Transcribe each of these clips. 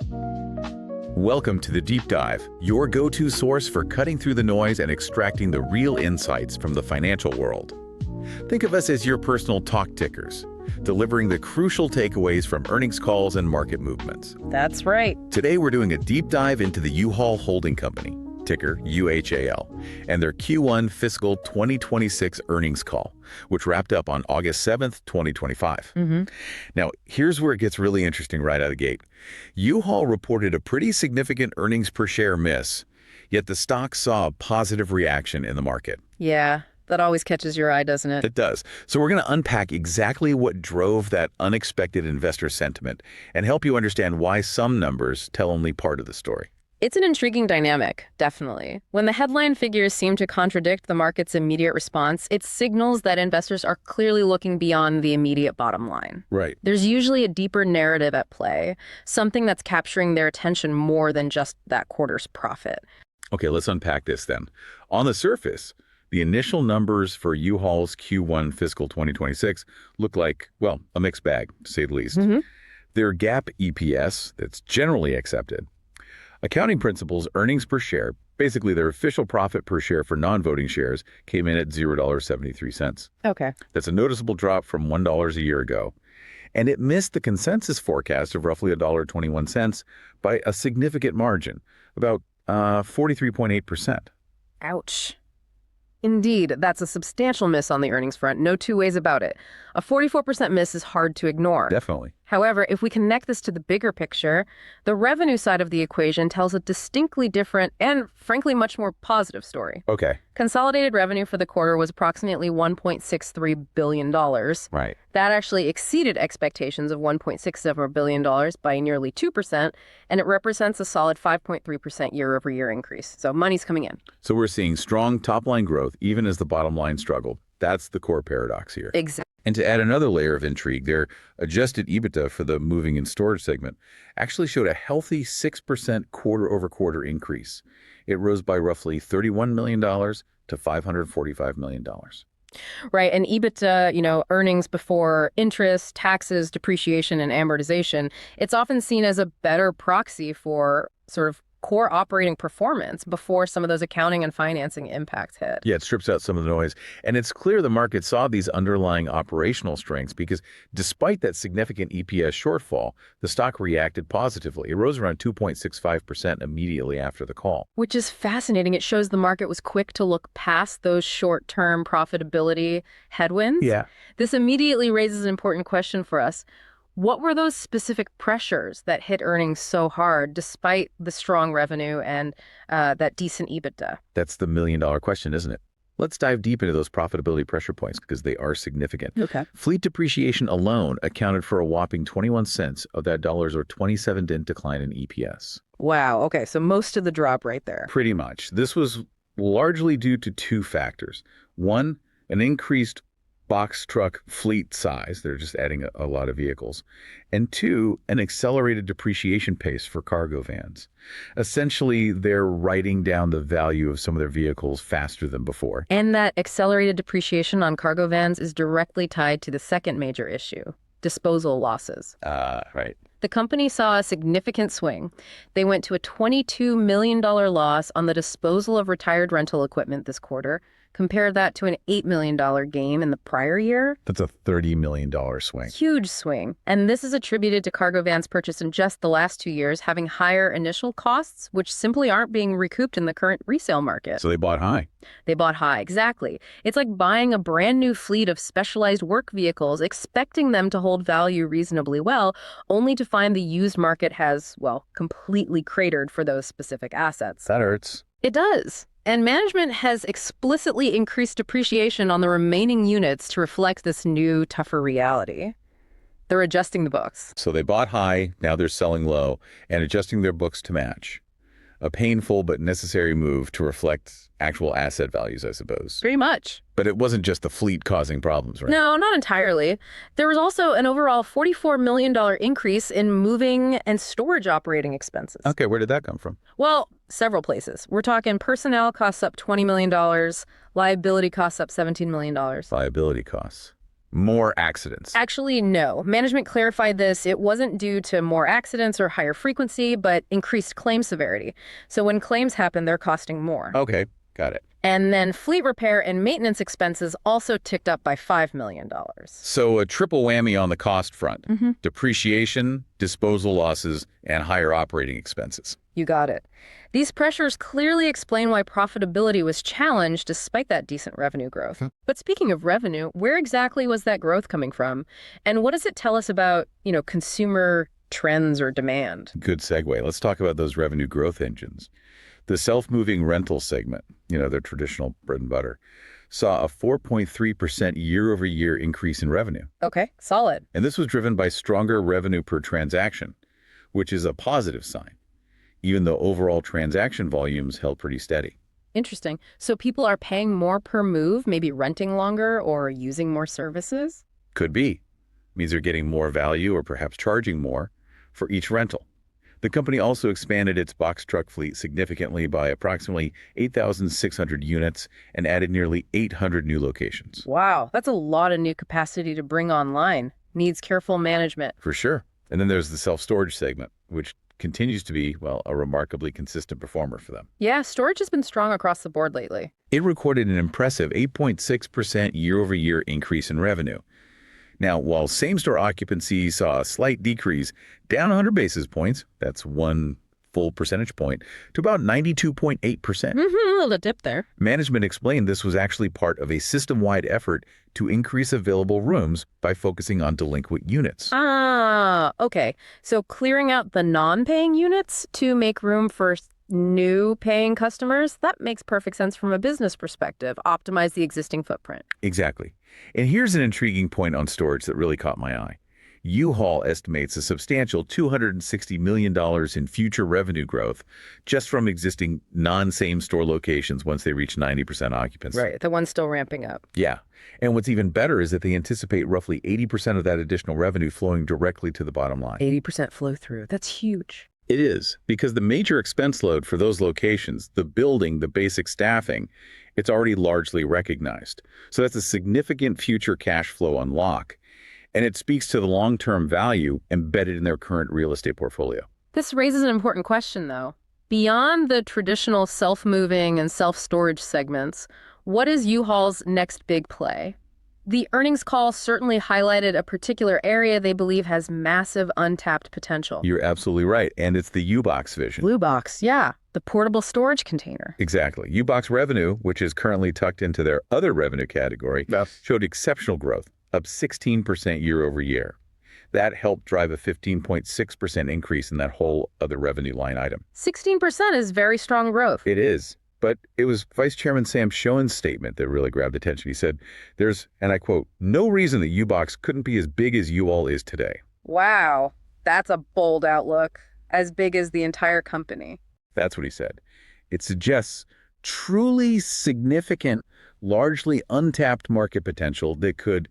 Welcome to The Deep Dive, your go-to source for cutting through the noise and extracting the real insights from the financial world. Think of us as your personal talk tickers, delivering the crucial takeaways from earnings calls and market movements. That's right. Today, we're doing a deep dive into the UHAL holding company, ticker UHAL, and their Q1 fiscal 2026 earnings call, which wrapped up on August 7th, 2025. Now, here's where it gets really interesting right out of the gate. UHAL reported a pretty significant earnings per share miss, yet the stock saw a positive reaction in the market. Yeah, that always catches your eye, doesn't it? It does. So we're going to unpack exactly what drove that unexpected investor sentiment and help you understand why some numbers tell only part of the story. It's an intriguing dynamic, definitely. When the headline figures seem to contradict the market's immediate response, it signals that investors are clearly looking beyond the immediate bottom line. Right. There's usually a deeper narrative at play, something that's capturing their attention more than just that quarter's profit. Okay, let's unpack this then. On the surface, the initial numbers for UHAL's Q1 fiscal 2026 look like, well, a mixed bag, to say the least. Their GAAP EPS, that's generally accepted. Accounting principles earnings per share, basically their official profit per share for non-voting shares, came in at $0.73. Okay. That's a noticeable drop from $1 a year ago. And it missed the consensus forecast of roughly $1.21 by a significant margin, about 43.8%. Ouch. Indeed, that's a substantial miss on the earnings front. No two ways about it. A 44% miss is hard to ignore. Definitely. However, if we connect this to the bigger picture, the revenue side of the equation tells a distinctly different and, frankly, much more positive story. Okay. Consolidated revenue for the quarter was approximately $1.63 billion. Right. That actually exceeded expectations of $1.67 billion by nearly 2%, and it represents a solid 5.3% year-over-year increase. So money's coming in. So we're seeing strong top-line growth even as the bottom line struggled. That's the core paradox here. Exactly. And to add another layer of intrigue, their adjusted EBITDA for the moving and storage segment actually showed a healthy 6% quarter-over-quarter increase. It rose by roughly $31 million to $545 million. Right, and EBITDA, earnings before interest, taxes, depreciation, and amortization, it's often seen as a better proxy for sort of core operating performance before some of those accounting and financing impacts hit. Yeah, it strips out some of the noise. And it's clear the market saw these underlying operational strengths because despite that significant EPS shortfall, the stock reacted positively. It rose around 2.65% immediately after the call. Which is fascinating. It shows the market was quick to look past those short-term profitability headwinds. Yeah. This immediately raises an important question for us. What were those specific pressures that hit earnings so hard despite the strong revenue and that decent EBITDA? That's the million-dollar question, isn't it? Let's dive deep into those profitability pressure points because they are significant. Okay. Fleet depreciation alone accounted for a whopping 21 cents of that dollar's or 27-cent decline in EPS. Wow. Okay. So most of the drop right there. Pretty much. This was largely due to two factors. One, an increased box truck fleet size. They're just adding a lot of vehicles. And two, an accelerated depreciation pace for cargo vans. Essentially, they're writing down the value of some of their vehicles faster than before. And that accelerated depreciation on cargo vans is directly tied to the second major issue, disposal losses. Right. The company saw a significant swing. They went to a $22 million loss on the disposal of retired rental equipment this quarter. Compare that to an $8 million gain in the prior year. That's a $30 million swing. Huge swing. And this is attributed to cargo vans purchased in just the last 2 years having higher initial costs, which simply aren't being recouped in the current resale market. So they bought high. They bought high, exactly. It's like buying a brand new fleet of specialized work vehicles, expecting them to hold value reasonably well, only to find the used market has, well, completely cratered for those specific assets. That hurts. It does. And management has explicitly increased depreciation on the remaining units to reflect this new, tougher reality. They're adjusting the books. So they bought high, now they're selling low, and adjusting their books to match. A painful but necessary move to reflect actual asset values, I suppose. Pretty much. But it wasn't just the fleet causing problems, right? No, not entirely. There was also an overall $44 million increase in moving and storage operating expenses. Okay, where did that come from? Well, several places. We're talking personnel costs up $20 million, liability costs up $17 million. Liability costs. More accidents. Actually, no. Management clarified this. It wasn't due to more accidents or higher frequency, but increased claim severity. So when claims happen, they're costing more. Okay, got it. And then fleet repair and maintenance expenses also ticked up by $5 million. So a triple whammy on the cost front. Depreciation, disposal losses, and higher operating expenses. You got it. These pressures clearly explain why profitability was challenged despite that decent revenue growth. But speaking of revenue, where exactly was that growth coming from? And what does it tell us about, consumer trends or demand? Good segue. Let's talk about those revenue growth engines. The self-moving rental segment, their traditional bread and butter, saw a 4.3% year-over-year increase in revenue. Okay, solid. And this was driven by stronger revenue per transaction, which is a positive sign, even though overall transaction volumes held pretty steady. Interesting. So people are paying more per move, maybe renting longer or using more services? Could be. Means they're getting more value or perhaps charging more for each rental. The company also expanded its box truck fleet significantly by approximately 8,600 units and added nearly 800 new locations. Wow, that's a lot of new capacity to bring online. Needs careful management. For sure. And then there's the self-storage segment, which continues to be, a remarkably consistent performer for them. Yeah, storage has been strong across the board lately. It recorded an impressive 8.6% year-over-year increase in revenue. Now, while same-store occupancy saw a slight decrease, down 100 basis points, that's 1 full percentage point, to about 92.8%. A little dip there. Management explained this was actually part of a system-wide effort to increase available rooms by focusing on delinquent units. Ah, okay. So clearing out the non-paying units to make room for new paying customers, that makes perfect sense from a business perspective. Optimize the existing footprint. Exactly. And here's an intriguing point on storage that really caught my eye. U-Haul estimates a substantial $260 million in future revenue growth just from existing non-same-store locations once they reach 90% occupancy. Right, the one's still ramping up. Yeah. And what's even better is that they anticipate roughly 80% of that additional revenue flowing directly to the bottom line. 80% flow through. That's huge. It is, because the major expense load for those locations, the building, the basic staffing, it's already largely recognized. So that's a significant future cash flow unlock. And it speaks to the long-term value embedded in their current real estate portfolio. This raises an important question, though. Beyond the traditional self-moving and self-storage segments, what is U-Haul's next big play? The earnings call certainly highlighted a particular area they believe has massive untapped potential. You're absolutely right. And it's the U-Box vision. Blue box, yeah. The portable storage container. Exactly. U-Box revenue, which is currently tucked into their other revenue category, showed exceptional growth, up 16% year over year. That helped drive a 15.6% increase in that whole other revenue line item. 16% is very strong growth. It is. But it was Vice Chairman Sam Shoen's statement that really grabbed attention. He said, there's, and I quote, no reason that U-Box couldn't be as big as U-Haul is today. Wow, that's a bold outlook. As big as the entire company. That's what he said. It suggests truly significant, largely untapped market potential that could,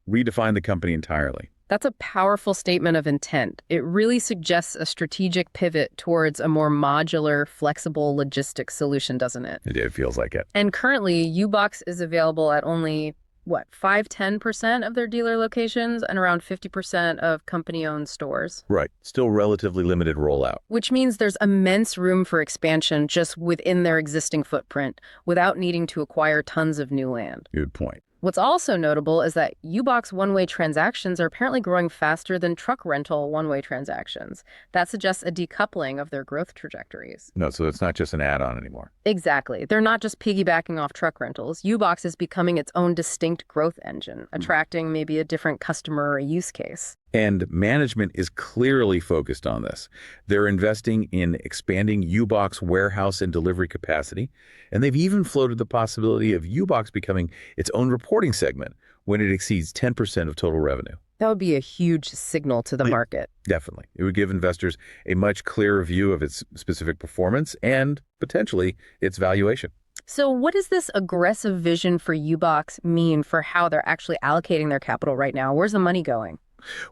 redefine the company entirely. That's a powerful statement of intent. It really suggests a strategic pivot towards a more modular, flexible logistics solution, doesn't it? It feels like it. And currently, U-Box is available at only, 5-10% of their dealer locations and around 50% of company-owned stores. Right. Still relatively limited rollout. Which means there's immense room for expansion just within their existing footprint without needing to acquire tons of new land. Good point. What's also notable is that U-Box one-way transactions are apparently growing faster than truck rental one-way transactions. That suggests a decoupling of their growth trajectories. No, so it's not just an add-on anymore. Exactly. They're not just piggybacking off truck rentals. U-Box is becoming its own distinct growth engine, attracting maybe a different customer or use case. And management is clearly focused on this. They're investing in expanding U-Box warehouse and delivery capacity, and they've even floated the possibility of U-Box becoming its own reporting segment when it exceeds 10% of total revenue. That would be a huge signal to the market. Definitely. It would give investors a much clearer view of its specific performance and, potentially, its valuation. So what does this aggressive vision for U-Box mean for how they're actually allocating their capital right now? Where's the money going?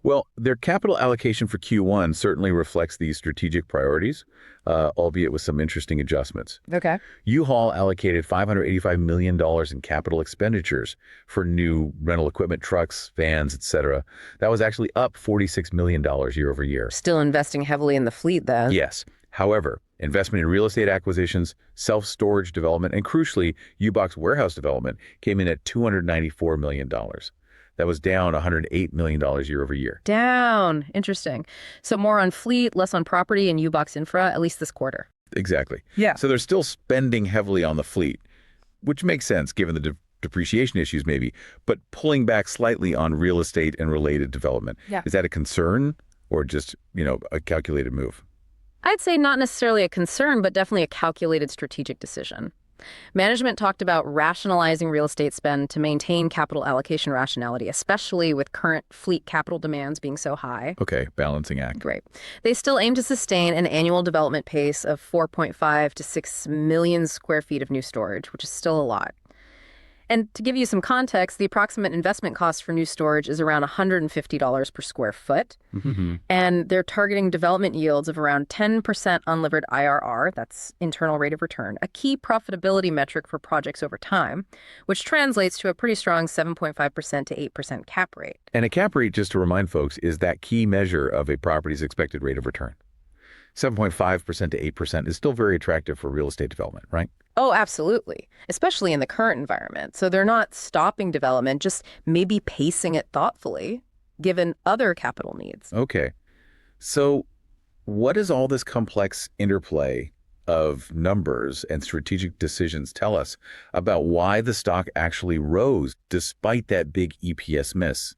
Well, their capital allocation for Q1 certainly reflects these strategic priorities, albeit with some interesting adjustments. Okay. U-Haul allocated $585 million in capital expenditures for new rental equipment, trucks, vans, etc. That was actually up $46 million year over year. Still investing heavily in the fleet then. Yes. However, investment in real estate acquisitions, self-storage development, and crucially, U-Box warehouse development came in at $294 million. That was down $108 million year over year. Down. Interesting. So more on fleet, less on property and U-Box infra, at least this quarter. Exactly. Yeah. So they're still spending heavily on the fleet, which makes sense given the depreciation issues maybe, but pulling back slightly on real estate and related development. Yeah. Is that a concern or just, a calculated move? I'd say not necessarily a concern, but definitely a calculated strategic decision. Management talked about rationalizing real estate spend to maintain capital allocation rationality, especially with current fleet capital demands being so high. Okay, balancing act. Great. They still aim to sustain an annual development pace of 4.5 to 6 million square feet of new storage, which is still a lot. And to give you some context, the approximate investment cost for new storage is around $150 per square foot. Mm-hmm. And they're targeting development yields of around 10% unlevered IRR, that's internal rate of return, a key profitability metric for projects over time, which translates to a pretty strong 7.5% to 8% cap rate. And a cap rate, just to remind folks, is that key measure of a property's expected rate of return. 7.5% to 8% is still very attractive for real estate development, right? Oh, absolutely, especially in the current environment. So they're not stopping development, just maybe pacing it thoughtfully, given other capital needs. Okay. So what does all this complex interplay of numbers and strategic decisions tell us about why the stock actually rose despite that big EPS miss?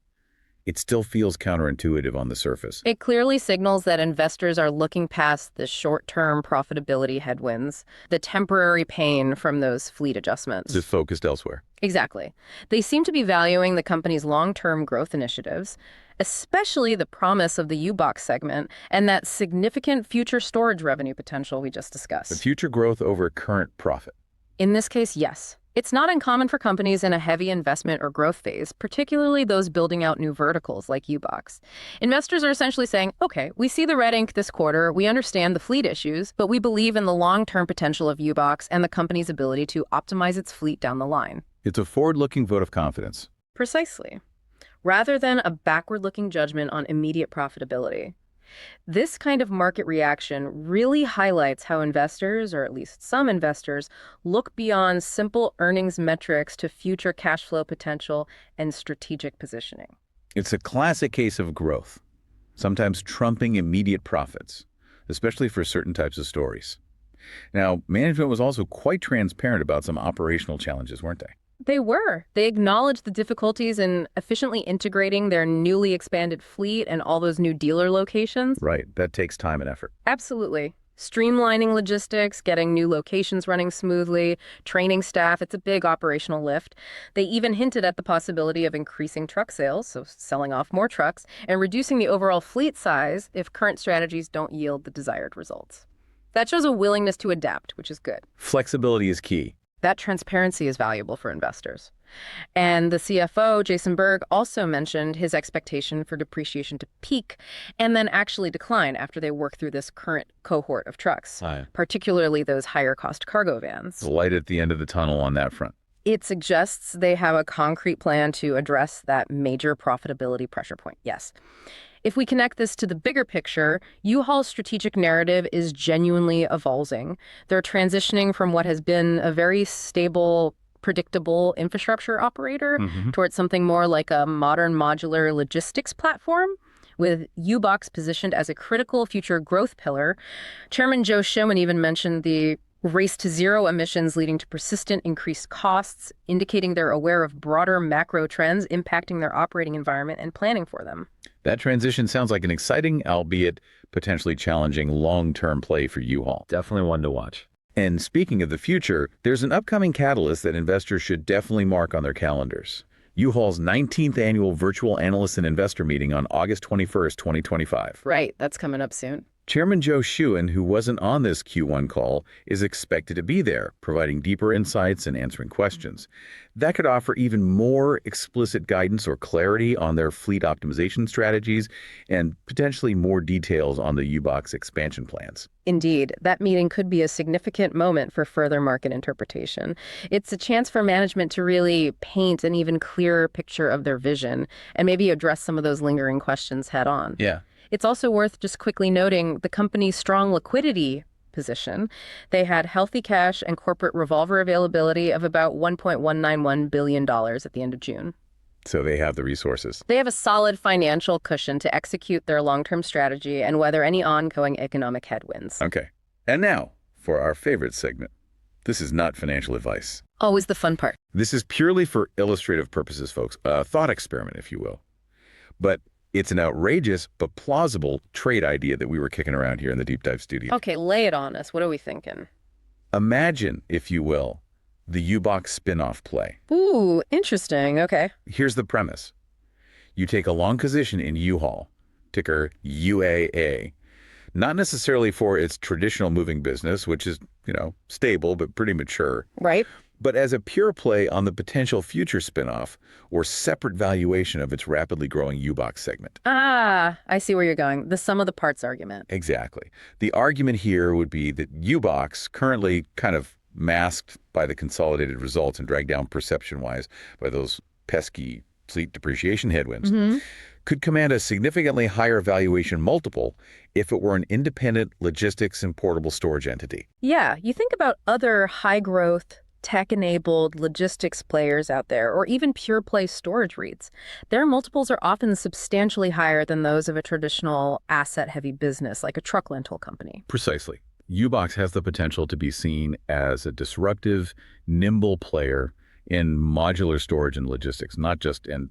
It still feels counterintuitive on the surface. It clearly signals that investors are looking past the short-term profitability headwinds, the temporary pain from those fleet adjustments. Just focused elsewhere. Exactly. They seem to be valuing the company's long-term growth initiatives, especially the promise of the U-Box segment and that significant future storage revenue potential we just discussed. The future growth over current profit. In this case, yes. It's not uncommon for companies in a heavy investment or growth phase, particularly those building out new verticals like U-Box. Investors are essentially saying, okay, we see the red ink this quarter, we understand the fleet issues, but we believe in the long-term potential of U-Box and the company's ability to optimize its fleet down the line. It's a forward-looking vote of confidence. Precisely. Rather than a backward-looking judgment on immediate profitability. This kind of market reaction really highlights how investors, or at least some investors, look beyond simple earnings metrics to future cash flow potential and strategic positioning. It's a classic case of growth, sometimes trumping immediate profits, especially for certain types of stories. Now, management was also quite transparent about some operational challenges, weren't they? They were. They acknowledged the difficulties in efficiently integrating their newly expanded fleet and all those new dealer locations. Right. That takes time and effort. Absolutely. Streamlining logistics, getting new locations running smoothly, training staff, it's a big operational lift. They even hinted at the possibility of increasing truck sales, so selling off more trucks, and reducing the overall fleet size if current strategies don't yield the desired results. That shows a willingness to adapt, which is good. Flexibility is key. That transparency is valuable for investors. And the CFO, Jason Berg, also mentioned his expectation for depreciation to peak and then actually decline after they work through this current cohort of trucks, particularly those higher cost cargo vans. The light at the end of the tunnel on that front. It suggests they have a concrete plan to address that major profitability pressure point, yes. If we connect this to the bigger picture, U-Haul's strategic narrative is genuinely evolving. They're transitioning from what has been a very stable, predictable infrastructure operator towards something more like a modern modular logistics platform, with U-Box positioned as a critical future growth pillar. Chairman Joe Shoen even mentioned the race to zero emissions leading to persistent increased costs, indicating they're aware of broader macro trends impacting their operating environment and planning for them. That transition sounds like an exciting, albeit potentially challenging, long-term play for U-Haul. Definitely one to watch. And speaking of the future, there's an upcoming catalyst that investors should definitely mark on their calendars. U-Haul's 19th annual virtual analyst and investor meeting on August 21st, 2025. Right, that's coming up soon. Chairman Joe Shoen, who wasn't on this Q1 call, is expected to be there, providing deeper insights and answering questions. That could offer even more explicit guidance or clarity on their fleet optimization strategies and potentially more details on the U-Box expansion plans. Indeed, that meeting could be a significant moment for further market interpretation. It's a chance for management to really paint an even clearer picture of their vision and maybe address some of those lingering questions head on. Yeah. It's also worth just quickly noting the company's strong liquidity position. They had healthy cash and corporate revolver availability of about $1.191 billion at the end of June. So they have the resources. They have a solid financial cushion to execute their long-term strategy and weather any ongoing economic headwinds. Okay. And now for our favorite segment. This is not financial advice. Always the fun part. This is purely for illustrative purposes, folks. A thought experiment, if you will. But it's an outrageous but plausible trade idea that we were kicking around here in the Deep Dive studio. Okay, lay it on us. What are we thinking? Imagine, if you will, the U-Box spin-off play. Ooh, interesting. Okay. Here's the premise. You take a long position in UHAL, ticker UAA, not necessarily for its traditional moving business, which is, stable but pretty mature. Right. But as a pure play on the potential future spinoff or separate valuation of its rapidly growing U-Box segment. Ah, I see where you're going. The sum of the parts argument. Exactly. The argument here would be that U-Box, currently kind of masked by the consolidated results and dragged down perception-wise by those pesky fleet depreciation headwinds, could command a significantly higher valuation multiple if it were an independent logistics and portable storage entity. Yeah, you think about other high-growth, tech-enabled logistics players out there, or even pure-play storage REITs. Their multiples are often substantially higher than those of a traditional asset-heavy business like a truck rental company. Precisely. U-Box has the potential to be seen as a disruptive, nimble player in modular storage and logistics, not just in,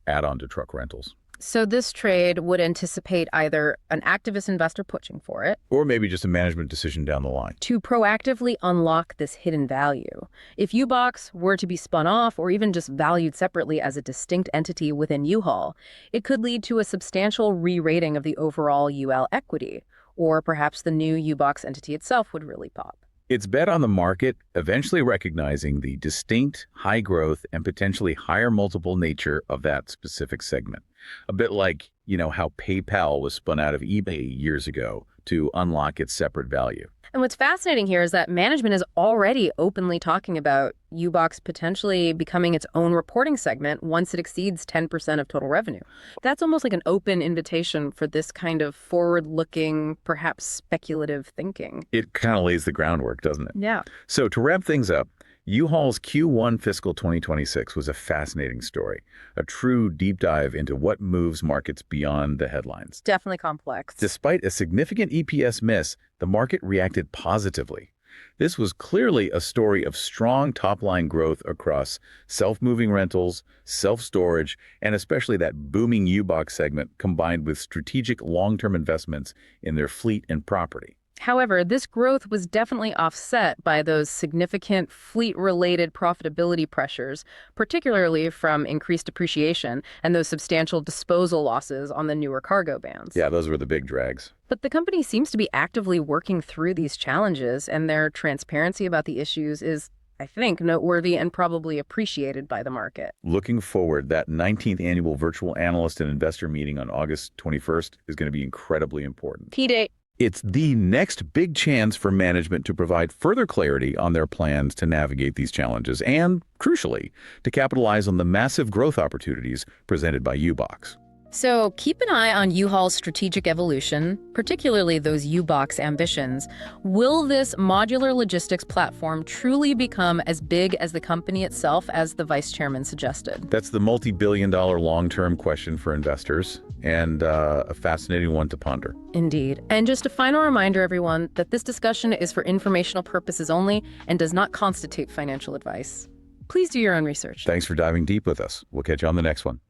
add-on to truck rentals. So this trade would anticipate either an activist investor pushing for it, or maybe just a management decision down the line, to proactively unlock this hidden value. If U-Box were to be spun off or even just valued separately as a distinct entity within UHAL, it could lead to a substantial re-rating of the overall UL equity, or perhaps the new U-Box entity itself would really pop. It's bet on the market eventually recognizing the distinct, high growth, and potentially higher multiple nature of that specific segment. A bit like, how PayPal was spun out of eBay years ago to unlock its separate value. And what's fascinating here is that management is already openly talking about U-Box potentially becoming its own reporting segment once it exceeds 10% of total revenue. That's almost like an open invitation for this kind of forward-looking, perhaps speculative thinking. It kind of lays the groundwork, doesn't it? Yeah. So to wrap things up, U-Haul's Q1 fiscal 2026 was a fascinating story, a true deep dive into what moves markets beyond the headlines. Definitely complex. Despite a significant EPS miss, the market reacted positively. This was clearly a story of strong top-line growth across self-moving rentals, self-storage, and especially that booming U-Box segment combined with strategic long-term investments in their fleet and property. However, this growth was definitely offset by those significant fleet-related profitability pressures, particularly from increased depreciation and those substantial disposal losses on the newer cargo bands. Yeah, those were the big drags. But the company seems to be actively working through these challenges, and their transparency about the issues is, I think, noteworthy and probably appreciated by the market. Looking forward, that 19th annual virtual analyst and investor meeting on August 21st is going to be incredibly important. Key date. It's the next big chance for management to provide further clarity on their plans to navigate these challenges and, crucially, to capitalize on the massive growth opportunities presented by U-Box. So keep an eye on U-Haul's strategic evolution, particularly those U-Box ambitions. Will this modular logistics platform truly become as big as the company itself, as the vice chairman suggested? That's the multi-billion-dollar long-term question for investors, and a fascinating one to ponder. Indeed. And just a final reminder, everyone, that this discussion is for informational purposes only and does not constitute financial advice. Please do your own research. Thanks for diving deep with us. We'll catch you on the next one.